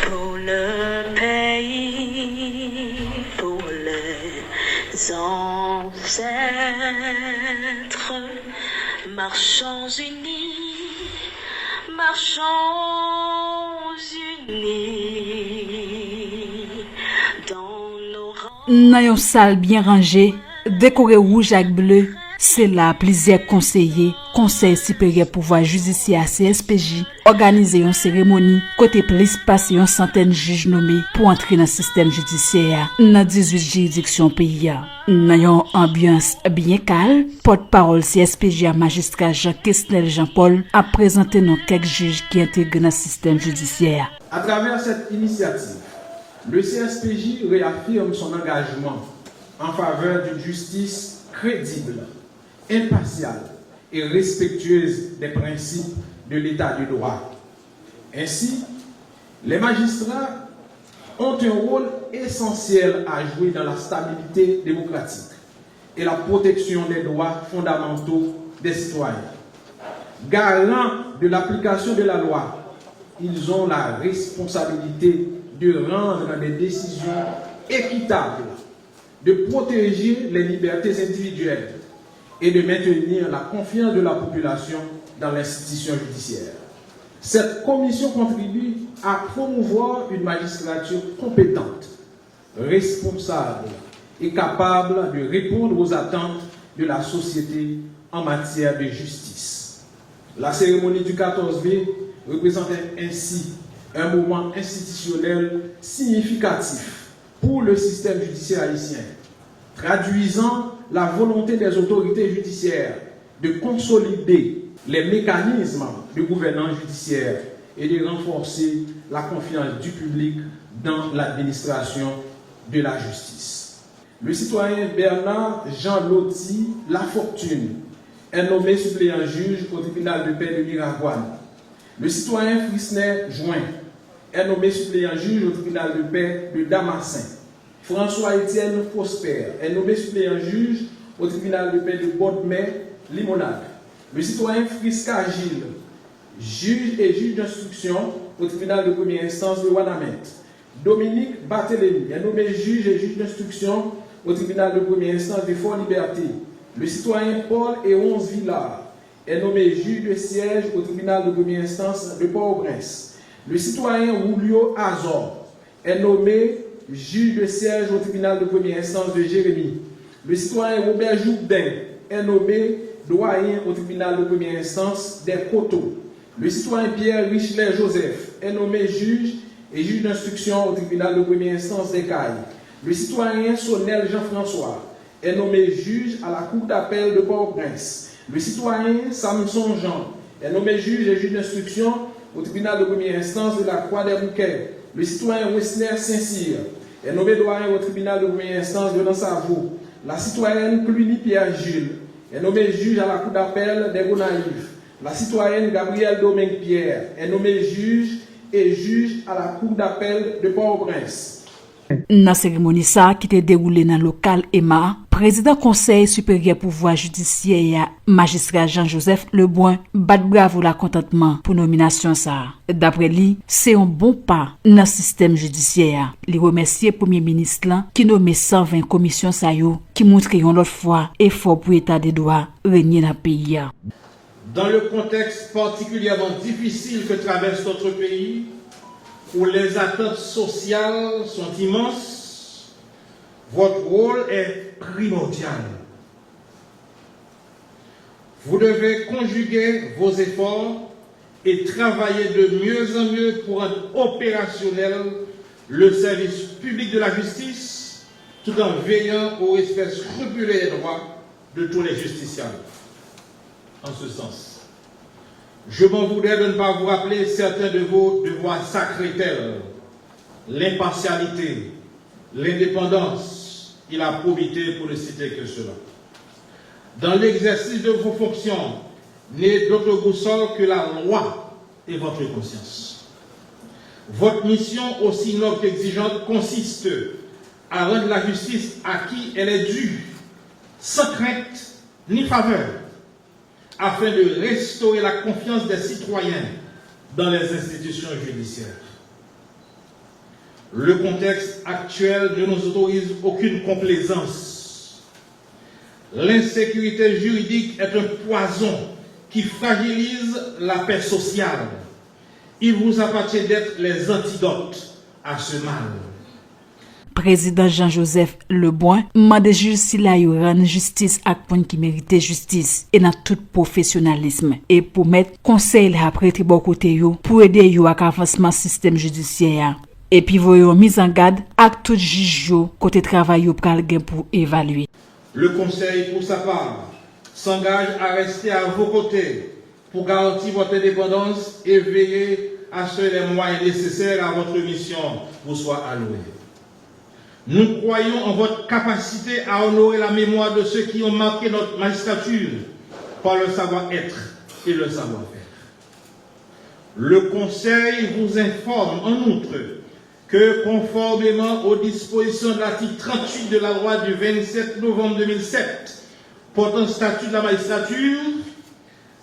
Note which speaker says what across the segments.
Speaker 1: Pour le pays, pour les ancêtres, marchons unis, marchons unis dans nos rangs.
Speaker 2: Dans une salle bien rangée, décorée rouge avec bleu, c'est là plusieurs conseillers, Conseil supérieur pouvoir judiciaire CSPJ, organiser une cérémonie, côté plus passer une centaine de juges nommés pour entrer dans le système judiciaire dans 18 juridictions pays. Dans une ambiance bien calme, porte-parole CSPJ à magistrat Jean-Quesnel Jean-Paul a présenté nos quelques juges qui intègrent dans le système judiciaire.
Speaker 3: À travers cette initiative, le CSPJ réaffirme son engagement en faveur d'une justice crédible, impartiale et respectueuse des principes de l'état de droit. Ainsi, les magistrats ont un rôle essentiel à jouer dans la stabilité démocratique et la protection des droits fondamentaux des citoyens. Garants de l'application de la loi, ils ont la responsabilité de rendre des décisions équitables, de protéger les libertés individuelles et de maintenir la confiance de la population dans l'institution judiciaire. Cette commission contribue à promouvoir une magistrature compétente, responsable et capable de répondre aux attentes de la société en matière de justice. La cérémonie du 14 mai représentait ainsi un moment institutionnel significatif pour le système judiciaire haïtien, traduisant la volonté des autorités judiciaires de consolider les mécanismes de gouvernance judiciaire et de renforcer la confiance du public dans l'administration de la justice. Le citoyen Bernard Jean Loti Lafortune est nommé suppléant juge au tribunal de paix de Miragoâne. Le citoyen Frisner Join est nommé suppléant juge au tribunal de paix de Damascène. François-Étienne Prosper est nommé suppléant juge au tribunal de paix de Bodmé, Limonade. Le citoyen Friska Gilles, juge et juge d'instruction au tribunal de première instance de Wanamet. Dominique Barthélémy est nommé juge et juge d'instruction au tribunal de première instance de Fort-Liberté. Le citoyen Paul Eronce Villard est nommé juge de siège au tribunal de première instance de Port-au-Prince. Le citoyen Julio Azor est nommé juge de siège au tribunal de première instance de Jérémy. Le citoyen Robert Jourdain est nommé doyen au tribunal de première instance des Coteaux. Le citoyen Pierre Richelet Joseph est nommé juge et juge d'instruction au tribunal de première instance des Cailles. Le citoyen Sonel Jean-François est nommé juge à la cour d'appel de Port-au-Prince. Le citoyen Samson Jean est nommé juge et juge d'instruction au tribunal de première instance de la Croix-des-Bouquets. Le citoyen Wessner Saint-Cyr est nommé doyen au tribunal de première instance de Nassau. La citoyenne Cluny Pierre Gilles est nommée juge à la cour d'appel des Gonaïves. La citoyenne Gabrielle Domingue Pierre est nommée juge et juge à la cour d'appel de Port-au-Prince.
Speaker 2: Dans la cérémonie qui était déroulée dans le local EMA, président Conseil supérieur pouvoir judiciaire magistrat Jean-Joseph Lebrun bat bravo la contentement pour nomination ça. D'après lui, c'est un bon pas dans le système judiciaire. Il remercie le premier ministre qui nommé 120 commissions sayo qui montreront l'autre fois effort pour l'état des droits régner dans le pays.
Speaker 4: Dans le contexte particulièrement difficile que traverse notre pays, où les attentes sociales sont immenses, votre rôle est primordial. Vous devez conjuguer vos efforts et travailler de mieux en mieux pour rendre opérationnel le service public de la justice, tout en veillant au respect scrupuleux des droits de tous les justiciables. En ce sens, je m'en voudrais de ne pas vous rappeler certains de vos devoirs sacrés tels l'impartialité, l'indépendance et la probité, pour ne citer que cela. Dans l'exercice de vos fonctions, n'est d'autre boussole que la loi et votre conscience. Votre mission, aussi noble qu'exigeante, consiste à rendre la justice à qui elle est due, sans crainte ni faveur, afin de restaurer la confiance des citoyens dans les institutions judiciaires. Le contexte actuel ne nous autorise aucune complaisance. L'insécurité juridique est un poison qui fragilise la paix sociale. Il vous appartient d'être les antidotes à ce mal.
Speaker 2: Président Jean-Joseph Leboin mande juge si la yo rende justice ak pon qui mérite justice et dans tout professionnalisme et pour mettre conseil la prêter bon côté yo pour aider yo ak avancement système judiciaire et puis voyons mise en garde ak tout juge yo côté travail yo pral gen pour évaluer.
Speaker 4: Le conseil pour sa part s'engage à rester à vos côtés pour garantir votre indépendance et veiller à ce que les moyens nécessaires à votre mission vous soient alloués. Nous croyons en votre capacité à honorer la mémoire de ceux qui ont marqué notre magistrature par le savoir-être et le savoir-faire. Le Conseil vous informe en outre que, conformément aux dispositions de l'article 38 de la loi du 27 novembre 2007 portant statut de la magistrature,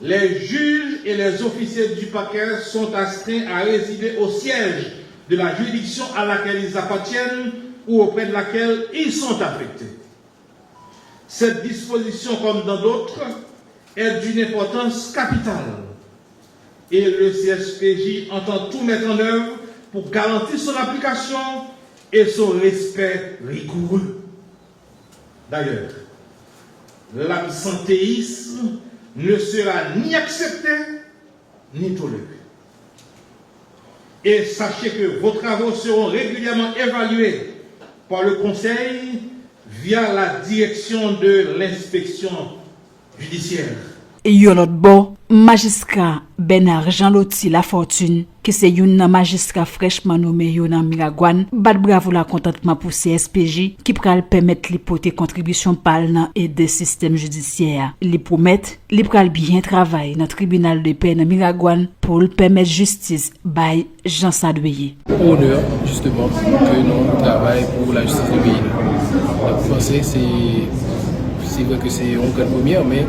Speaker 4: les juges et les officiers du parquet sont astreints à résider au siège de la juridiction à laquelle ils appartiennent ou auprès de laquelle ils sont affectés. Cette disposition, comme dans d'autres, est d'une importance capitale et le CSPJ entend tout mettre en œuvre pour garantir son application et son respect rigoureux. D'ailleurs, l'absentéisme ne sera ni accepté ni toléré. Et sachez que vos travaux seront régulièrement évalués par le Conseil via la direction de l'inspection judiciaire.
Speaker 2: Et yon l'autre bon, magistrat Bernard Jean Loti La Fortune, qui c'est yon magistrat fraîchement nommé yon nan Miragouane, bat bravo la contentement pour CSPJ, qui pral permettre li porter contribution pal nan aider système judiciaire. Li promet, li pral bien travail dans tribunal de paix nan Miragouane pour le permettre justice by Jean Sadouye.
Speaker 5: Honneur, justement, que nous travaillons pour la justice du pays. La pensée, c'est vrai que c'est une grande première, mais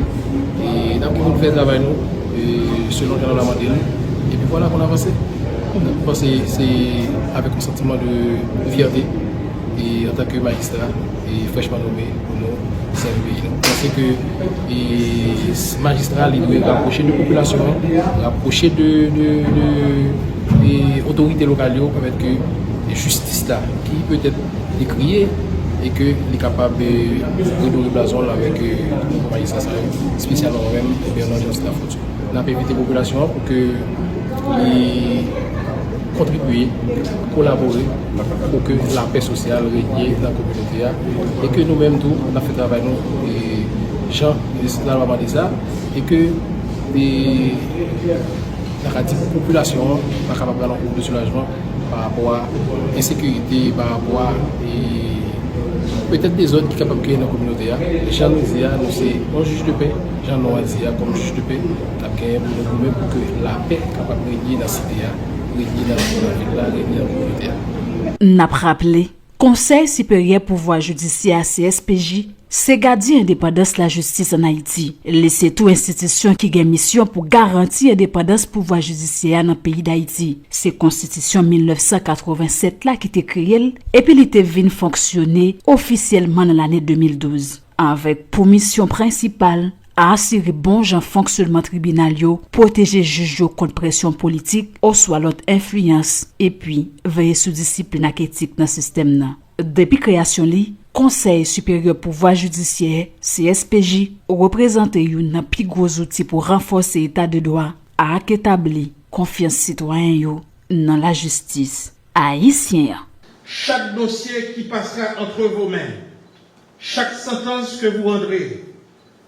Speaker 5: nous avons fait travail nous, selon le la modèle. Et puis voilà qu'on a avancé. Je pense que c'est avec un sentiment de fierté et en tant que magistrat et fraîchement nommé pour nous, c'est le pays. Je pense que les magistrats doivent rapprocher de la population, rapprocher de autorités locales pour permettre que la justice là, qui peut être décriée et que est capable de redorer blason avec le magistrat spécialement même Bernard Jean La Fortune. On a invité la population pour que contribuer, collaborer pour que la paix sociale règne dans la communauté et que nous-mêmes tout on a fait travail nous et gens dans la ça et que la population est capable d'avoir un de soulagement par rapport à l'insécurité, par rapport à peut-être des autres qui sont capables de créer dans la communauté. Jean nous dit, nous c'est un juge de paix, Jean nous dit comme juge de paix, nous avons nous pour que la paix soit capable de régner dans la cité, régner dans la ville, régner dans la communauté.
Speaker 2: N'a rappelé, Conseil supérieur pouvoir judiciaire CSPJ, c'est garder l'indépendance de la justice en Haïti. Laisser toute institution qui a mission pour garantir l'indépendance pouvoir judiciaire dans le pays d'Haïti. C'est Constitution 1987 là qui était créée et puis il était venu fonctionner officiellement dans l'année 2012. Avec pour mission principale à assurer bon genre fonctionnement tribunal yo, protéger juge contre pression politique ou soit l'autre influence et puis veiller sous discipline et éthique dans le système là. Depuis création li, Conseil supérieur pouvoir judiciaire CSPJ représente un plus gros outil pour renforcer l'état de droit à établir confiance citoyen yo dans la justice haïtienne.
Speaker 4: Chaque dossier qui passera entre vos mains, chaque sentence que vous rendrez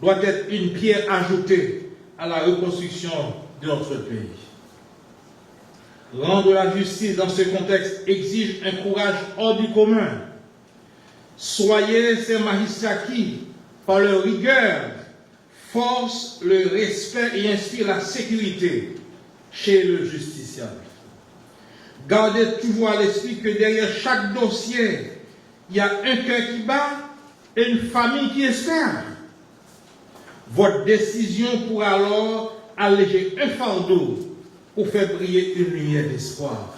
Speaker 4: doit être une pierre ajoutée à la reconstruction de notre pays. Rendre la justice dans ce contexte exige un courage hors du commun. Soyez ces magistrats qui, par leur rigueur, forcent le respect et inspirent la sécurité chez le justiciable. Gardez toujours à l'esprit que derrière chaque dossier, il y a un cœur qui bat et une famille qui espère. Votre décision pourra alors alléger un fardeau pour faire briller une lumière d'espoir.